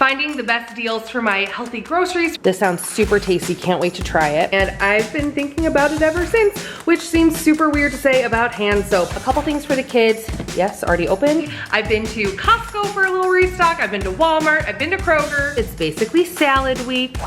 finding the best deals for my healthy groceries. This sounds super tasty, can't wait to try it. And I've been thinking about it ever since, which seems super weird to say about hand soap. A couple things for the kids. Yes, already opened. I've been to Costco for a little restock. I've been to Walmart, I've been to Kroger. It's basically salad week.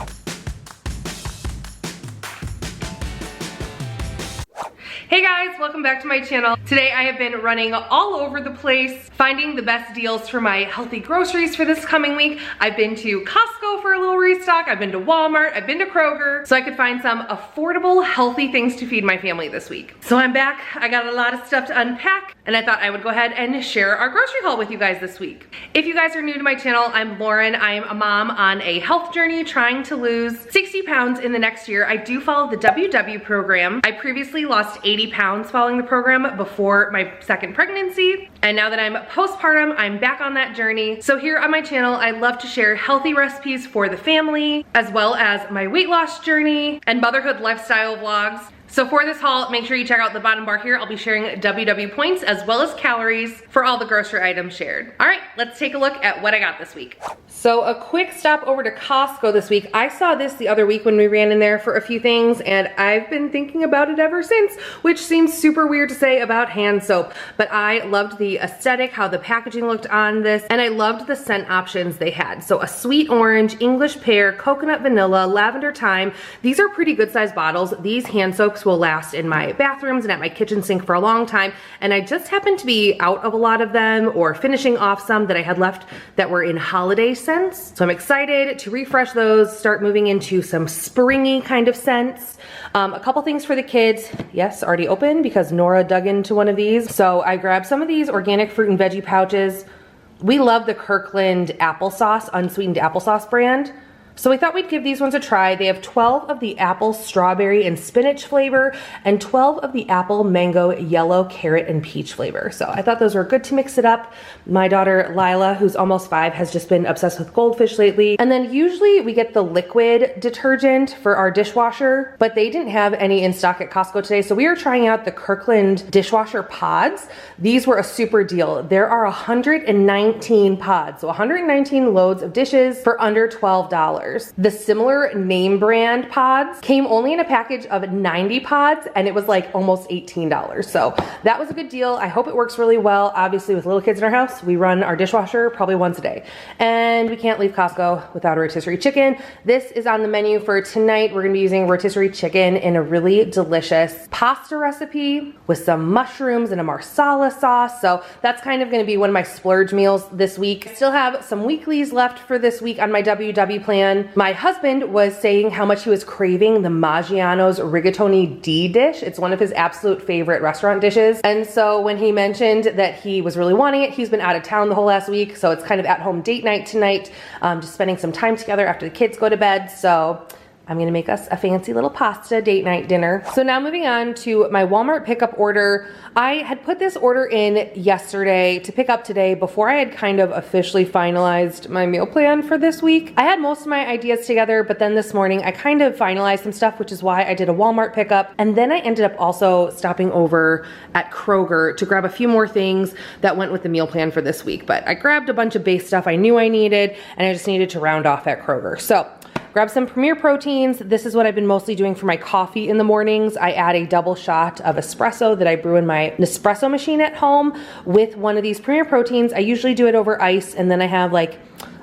Hey guys, welcome back to my channel. Today I have been running all over the place, finding the best deals for my healthy groceries for this coming week. I've been to Costco for a little restock, I've been to Walmart, I've been to Kroger, so I could find some affordable, healthy things to feed my family this week. So I'm back, I got a lot of stuff to unpack, and I thought I would go ahead and share our grocery haul with you guys this week. If you guys are new to my channel, I'm Lauren. I am a mom on a health journey trying to lose 60 pounds in the next year. I do follow the WW program. I previously lost 80 pounds following the program before my second pregnancy. And now that I'm postpartum, I'm back on that journey. So here on my channel, I love to share healthy recipes for the family, as well as my weight loss journey and motherhood lifestyle vlogs. So for this haul, make sure you check out the bottom bar here. I'll be sharing WW points as well as calories for all the grocery items shared. All right, let's take a look at what I got this week. So a quick stop over to Costco this week. I saw this the other week when we ran in there for a few things, and I've been thinking about it ever since, which seems super weird to say about hand soap. But I loved the aesthetic, how the packaging looked on this, and I loved the scent options they had. So a sweet orange, English pear, coconut vanilla, lavender thyme. These are pretty good sized bottles. These hand soaps will last in my bathrooms and at my kitchen sink for a long time, and I just happened to be out of a lot of them or finishing off some that I had left that were in holiday scents. So I'm excited to refresh those, start moving into some springy kind of scents. A couple things for the kids. Yes, already open because Nora dug into one of these. So I grabbed some of these organic fruit and veggie pouches. We love the Kirkland applesauce, unsweetened applesauce brand. So we thought we'd give these ones a try. They have 12 of the apple, strawberry, and spinach flavor, and 12 of the apple, mango, yellow, carrot, and peach flavor. So I thought those were good to mix it up. My daughter Lila, who's almost 5, has just been obsessed with goldfish lately. And then usually we get the liquid detergent for our dishwasher, but they didn't have any in stock at Costco today. So we are trying out the Kirkland dishwasher pods. These were a super deal. There are 119 pods, so 119 loads of dishes for under $12. The similar name brand pods came only in a package of 90 pods, and it was like almost $18. So that was a good deal. I hope it works really well. Obviously with little kids in our house, we run our dishwasher probably once a day, and we can't leave Costco without a rotisserie chicken. This is on the menu for tonight. We're gonna be using rotisserie chicken in a really delicious pasta recipe with some mushrooms and a marsala sauce. So that's kind of gonna be one of my splurge meals this week. I still have some weeklies left for this week on my WW plan. My husband was saying how much he was craving the Maggiano's Rigatoni D dish. It's one of his absolute favorite restaurant dishes. And so when he mentioned that he was really wanting it, he's been out of town the whole last week. So it's kind of at home date night tonight, just spending some time together after the kids go to bed. So I'm gonna make us a fancy little pasta date night dinner. So now moving on to my Walmart pickup order. I had put this order in yesterday to pick up today before I had kind of officially finalized my meal plan for this week. I had most of my ideas together, but then this morning I kind of finalized some stuff, which is why I did a Walmart pickup. And then I ended up also stopping over at Kroger to grab a few more things that went with the meal plan for this week. But I grabbed a bunch of base stuff I knew I needed, and I just needed to round off at Kroger. So grab some Premier Proteins. This is what I've been mostly doing for my coffee in the mornings. I add a double shot of espresso that I brew in my Nespresso machine at home with one of these Premier Proteins. I usually do it over ice, and then I have like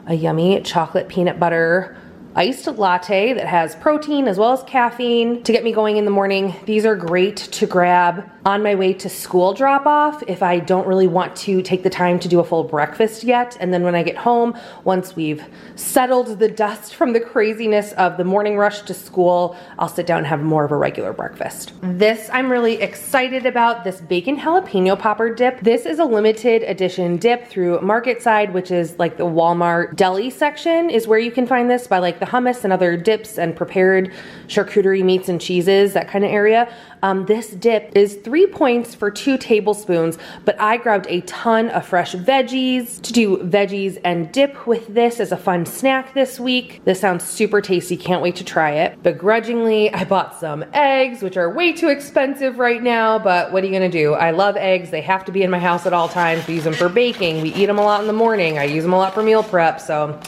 a yummy chocolate peanut butter iced latte that has protein as well as caffeine to get me going in the morning. These are great to grab on my way to school drop off if I don't really want to take the time to do a full breakfast yet. And then when I get home, once we've settled the dust from the craziness of the morning rush to school, I'll sit down and have more of a regular breakfast. This I'm really excited about, this bacon jalapeno popper dip. This is a limited edition dip through MarketSide, which is like the Walmart deli section is where you can find this, by like the hummus and other dips and prepared charcuterie meats and cheeses, that kind of area. This dip is 3 points for 2 tablespoons, but I grabbed a ton of fresh veggies to do veggies and dip with this as a fun snack this week. This sounds super tasty, can't wait to try it. Begrudgingly, I bought some eggs, which are way too expensive right now, but what are you gonna do? I love eggs, they have to be in my house at all times. We use them for baking, we eat them a lot in the morning, I use them a lot for meal prep, so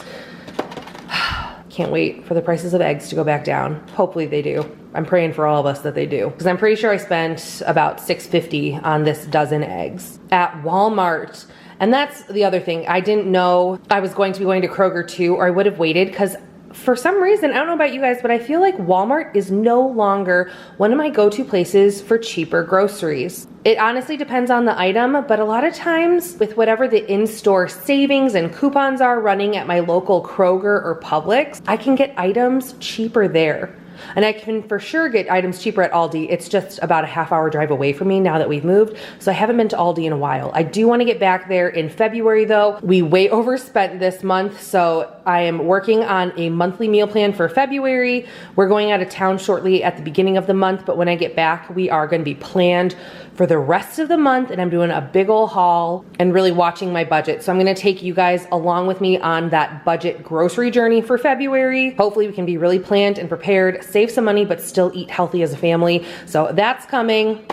Can't wait for the prices of eggs to go back down. Hopefully they do. I'm praying for all of us that they do. Because I'm pretty sure I spent about $6.50 on this dozen eggs at Walmart. And that's the other thing. I didn't know I was going to be going to Kroger too, or I would have waited, because for some reason, I don't know about you guys, but I feel like Walmart is no longer one of my go-to places for cheaper groceries. It honestly depends on the item, but a lot of times with whatever the in-store savings and coupons are running at my local Kroger or Publix, I can get items cheaper there. And I can for sure get items cheaper at Aldi. It's just about a half-hour drive away from me now that we've moved. So I haven't been to Aldi in a while. I do want to get back there in February though. We way overspent this month, so I am working on a monthly meal plan for February. We're going out of town shortly at the beginning of the month, but when I get back, we are going to be planned for the rest of the month, and I'm doing a big ol' haul and really watching my budget. So I'm gonna take you guys along with me on that budget grocery journey for February. Hopefully we can be really planned and prepared, save some money, but still eat healthy as a family. So that's coming.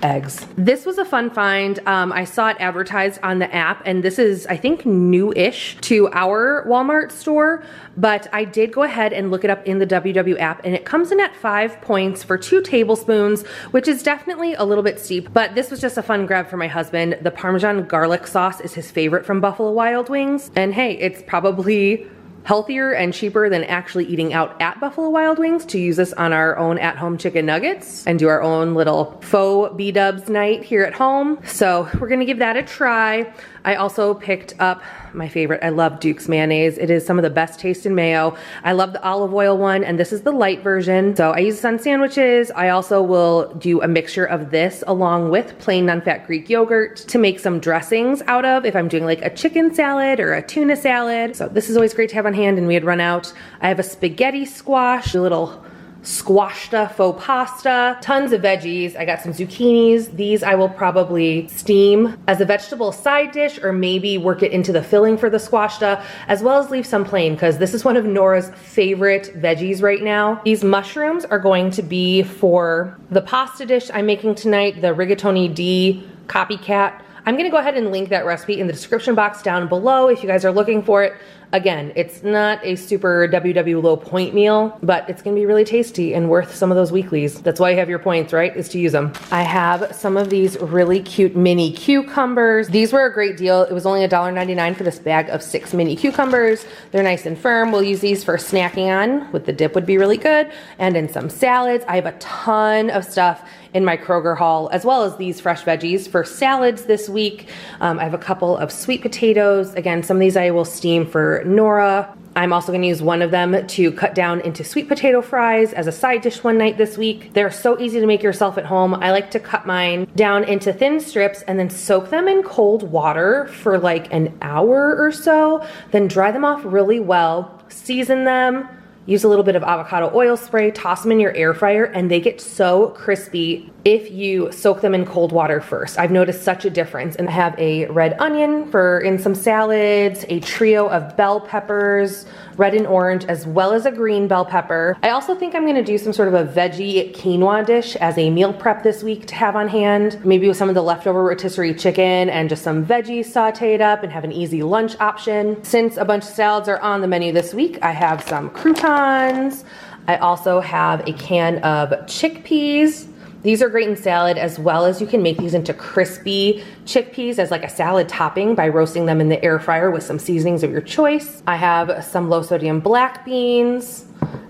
Eggs. This was a fun find. I saw it advertised on the app, and this is, I think, new-ish to our Walmart store, but I did go ahead and look it up in the WW app, and it comes in at 5 points for 2 tablespoons, which is definitely a little bit steep, but this was just a fun grab for my husband. The Parmesan garlic sauce is his favorite from Buffalo Wild Wings, and hey, it's probably healthier and cheaper than actually eating out at Buffalo Wild Wings to use this on our own at-home chicken nuggets and do our own little faux B-dubs night here at home. So we're gonna give that a try. I also picked up my favorite. I love Duke's mayonnaise. It is some of the best taste in mayo. I love the olive oil one, and this is the light version. So I use this on sandwiches. I also will do a mixture of this along with plain non-fat Greek yogurt to make some dressings out of if I'm doing like a chicken salad or a tuna salad. So this is always great to have on hand, and we had run out. I have a spaghetti squash, a little squashta faux pasta, tons of veggies. I got some zucchinis. These I will probably steam as a vegetable side dish, or maybe work it into the filling for the squashta, as well as leave some plain, because this is one of Nora's favorite veggies right now. These mushrooms are going to be for the pasta dish I'm making tonight, the Rigatoni D copycat. I'm gonna go ahead and link that recipe in the description box down below if you guys are looking for it. Again, it's not a super WW low point meal, but it's gonna be really tasty and worth some of those weeklies. That's why you have your points, right? Is to use them. I have some of these really cute mini cucumbers. These were a great deal. It was only $1.99 for this bag of 6 mini cucumbers. They're nice and firm. We'll use these for snacking on. With the dip would be really good. And in some salads. I have a ton of stuff in my Kroger haul, as well as these fresh veggies for salads this week. I have a couple of sweet potatoes. Again, some of these I will steam for Nora. I'm also gonna use one of them to cut down into sweet potato fries as a side dish one night this week. They're so easy to make yourself at home. I like to cut mine down into thin strips and then soak them in cold water for like an hour or so, then dry them off really well, season them, use a little bit of avocado oil spray, toss them in your air fryer, and they get so crispy if you soak them in cold water first. I've noticed such a difference. And I have a red onion for in some salads, a trio of bell peppers, red and orange, as well as a green bell pepper. I also think I'm gonna do some sort of a veggie quinoa dish as a meal prep this week to have on hand. Maybe with some of the leftover rotisserie chicken and just some veggies sauteed up and have an easy lunch option. Since a bunch of salads are on the menu this week, I have some croutons. I also have a can of chickpeas. These are great in salad, as well as you can make these into crispy chickpeas as like a salad topping by roasting them in the air fryer with some seasonings of your choice. I have some low sodium black beans,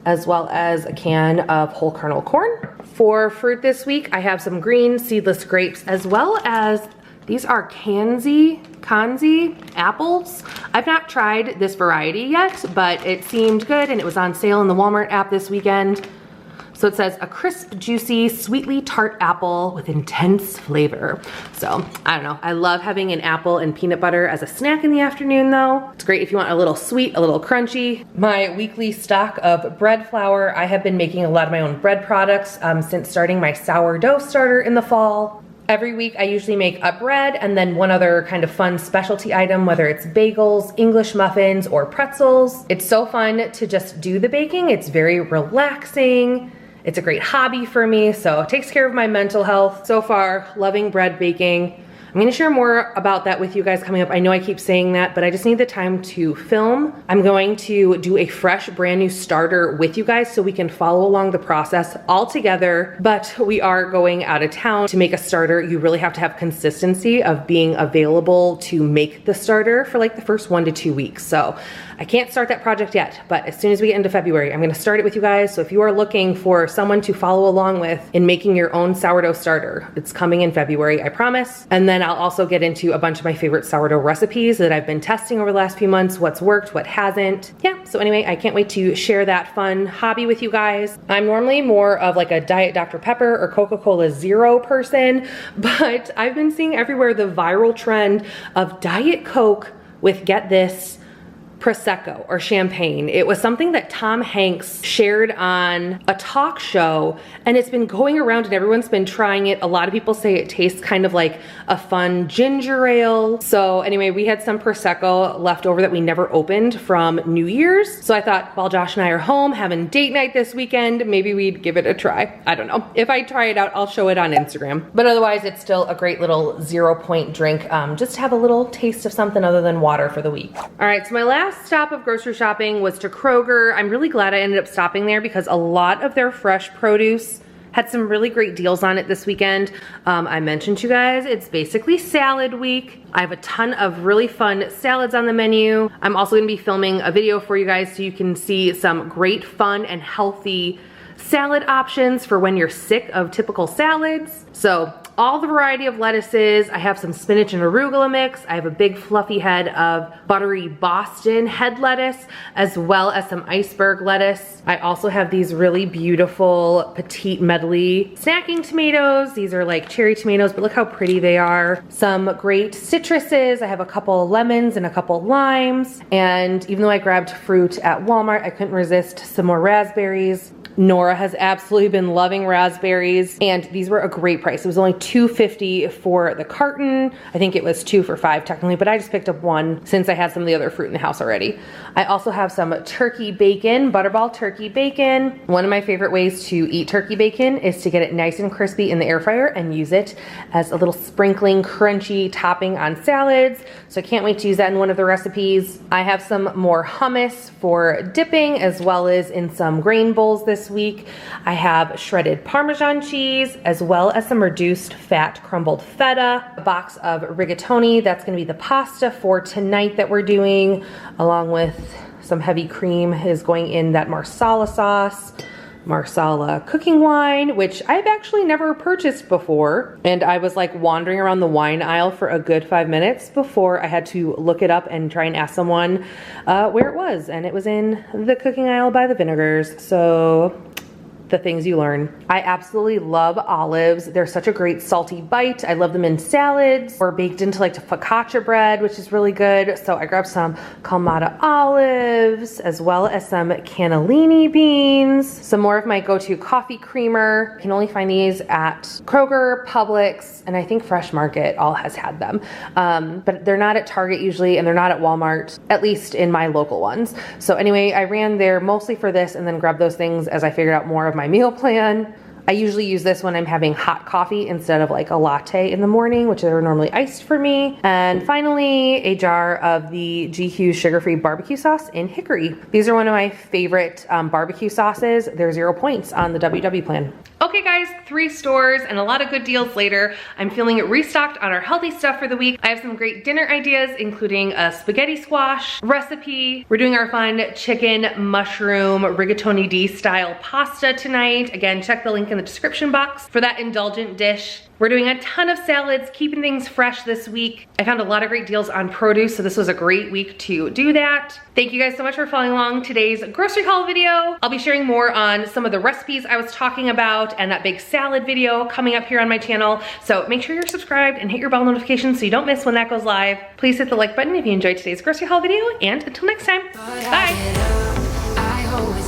as well as a can of whole kernel corn. For fruit this week, I have some green seedless grapes, as well as these are kanzi apples. I've not tried this variety yet, but it seemed good and it was on sale in the Walmart app this weekend. So it says a crisp, juicy, sweetly tart apple with intense flavor. So I don't know, I love having an apple and peanut butter as a snack in the afternoon though. It's great if you want a little sweet, a little crunchy. My weekly stock of bread flour. I have been making a lot of my own bread products since starting my sourdough starter in the fall. Every week I usually make a bread and then one other kind of fun specialty item, whether it's bagels, English muffins, or pretzels. It's so fun to just do the baking. It's very relaxing. It's a great hobby for me, so it takes care of my mental health. So far, loving bread baking. I'm gonna share more about that with you guys coming up. I know I keep saying that, but I just need the time to film. I'm going to do a fresh, brand new starter with you guys so we can follow along the process all together, but we are going out of town. To make a starter, you really have to have consistency of being available to make the starter for like the first 1 to 2 weeks. So I can't start that project yet, but as soon as we get into February, I'm gonna start it with you guys. So if you are looking for someone to follow along with in making your own sourdough starter, it's coming in February, I promise. And then I'll also get into a bunch of my favorite sourdough recipes that I've been testing over the last few months, what's worked, what hasn't. Yeah, so anyway, I can't wait to share that fun hobby with you guys. I'm normally more of like a Diet Dr. Pepper or Coca-Cola Zero person, but I've been seeing everywhere the viral trend of Diet Coke with, get this, Prosecco or champagne. It was something that Tom Hanks shared on a talk show, and it's been going around and everyone's been trying it. A lot of people say it tastes kind of like a fun ginger ale. So anyway, we had some Prosecco left over that we never opened from New Year's. So I thought, while Josh and I are home having date night this weekend, maybe we'd give it a try. I don't know. If I try it out, I'll show it on Instagram. But otherwise, it's still a great little 0-point drink, just to have a little taste of something other than water for the week. All right, so my last stop of grocery shopping was to Kroger. I'm really glad I ended up stopping there because a lot of their fresh produce had some really great deals on it this weekend. I mentioned to you guys, it's basically salad week. I have a ton of really fun salads on the menu. I'm also gonna be filming a video for you guys so you can see some great fun and healthy salad options for when you're sick of typical salads. So all the variety of lettuces. I have some spinach and arugula mix. I have a big fluffy head of buttery Boston head lettuce, as well as some iceberg lettuce. I also have these really beautiful petite medley snacking tomatoes. These are like cherry tomatoes, but look how pretty they are. Some great citruses. I have a couple lemons and a couple limes. And even though I grabbed fruit at Walmart, I couldn't resist some more raspberries. Nora has absolutely been loving raspberries, and these were a great price. It was only $2.50 for the carton. I think it was 2 for $5 technically, but I just picked up one since I had some of the other fruit in the house already. I also have some turkey bacon, butterball turkey bacon. One of my favorite ways to eat turkey bacon is to get it nice and crispy in the air fryer and use it as a little sprinkling, crunchy topping on salads. So I can't wait to use that in one of the recipes. I have some more hummus for dipping, as well as in some grain bowls this week. I have shredded Parmesan cheese, as well as some reduced fat crumbled feta, a box of rigatoni. That's gonna be the pasta for tonight that we're doing, along with some heavy cream is going in that marsala sauce. Marsala cooking wine, which I've actually never purchased before. And I was like wandering around the wine aisle for a good 5 minutes before I had to look it up and try and ask someone where it was. And it was in the cooking aisle by the vinegars. So the things you learn. I absolutely love olives. They're such a great salty bite. I love them in salads or baked into like focaccia bread, which is really good. So I grabbed some Kalamata olives, as well as some cannellini beans, some more of my go-to coffee creamer. You can only find these at Kroger, Publix, and I think Fresh Market all has had them. But they're not at Target usually, and they're not at Walmart, at least in my local ones. So anyway, I ran there mostly for this and then grabbed those things as I figured out more of my meal plan. I usually use this when I'm having hot coffee instead of like a latte in the morning, which are normally iced for me. And finally, a jar of the GQ sugar-free barbecue sauce in hickory. These are one of my favorite barbecue sauces. They're 0 points on the WW plan. Okay guys, 3 stores and a lot of good deals later. I'm feeling restocked on our healthy stuff for the week. I have some great dinner ideas, including a spaghetti squash recipe. We're doing our fun chicken mushroom rigatoni D style pasta tonight. Again, check the link in the description box for that indulgent dish. We're doing a ton of salads, keeping things fresh this week. I found a lot of great deals on produce, so this was a great week to do that. Thank you guys so much for following along today's grocery haul video. I'll be sharing more on some of the recipes I was talking about and that big salad video coming up here on my channel. So make sure you're subscribed and hit your bell notification so you don't miss when that goes live. Please hit the like button if you enjoyed today's grocery haul video, and until next time, bye.